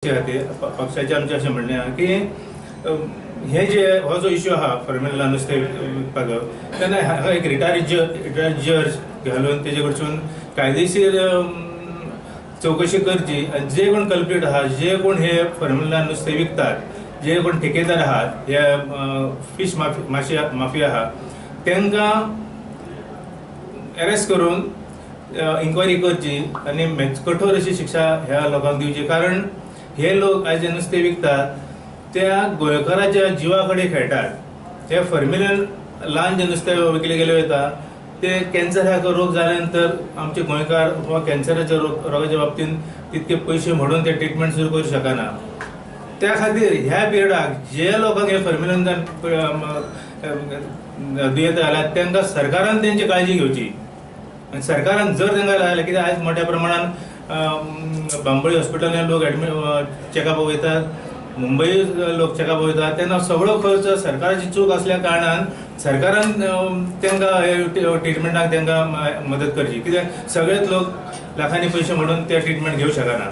पक्षाचे आमचे अशें म्हणणें आहा की हे जे हो जो इश्यू आहा फॉर्म्युला नुस्तें विकपाचो तेन्ना हाका एक रिटायर्ड जज घालून तेजे कडसून कायदेशीर चौकशी करची आनी जे कोण कल्प्रीट आहा जे कोण हे फॉर्म्युला नुस्तें विकतात जे कोण ठेकेदार आहात हे फिश माफिया आहा तांकां अरेस्ट करून इन्क्वायरी करची आनी कठोर अशी शिक्षा ह्या लोकांक दिवची। कारण हे लोक आज जे नुस्तें विकतात त्या गोंयकाराच्या जिवा कडेन खेळटात। ते फॉर्म्युलन ल्हान जे नुस्तें विकले गेले वता ते कॅन्सर ह्या रोग जाल्या नंतर आमचे गोंयकार वा कॅन्सराच्या रोगाच्या बाबतींत तितके पयशे म्हणून ते ट्रिटमेंट सुरू करूं शकना। त्या खातीर ह्या पिरियडाक जे लोकांक हे फॉर्म्युलन दुयेंत जाल्यात तांकां सरकारान तेंची काळजी घेवची। सरकारान जर तांकां लागलें कित्याक आयज मोठ्या प्रमाणात बांबोळी हॉस्पिटलांत लोक चेकअप वयतात, मुंबई लोक चेकअप वयतात, तेन्ना सगळो खर्च सरकाराची चूक असल्या कारणान सरकारान तांकां हे ट्रिटमेंटाक तांकां मदत करची। कित्याक सगळेच लोक लाखांनी पयशे म्हणून ते ट्रिटमेंट घेवंक शकना।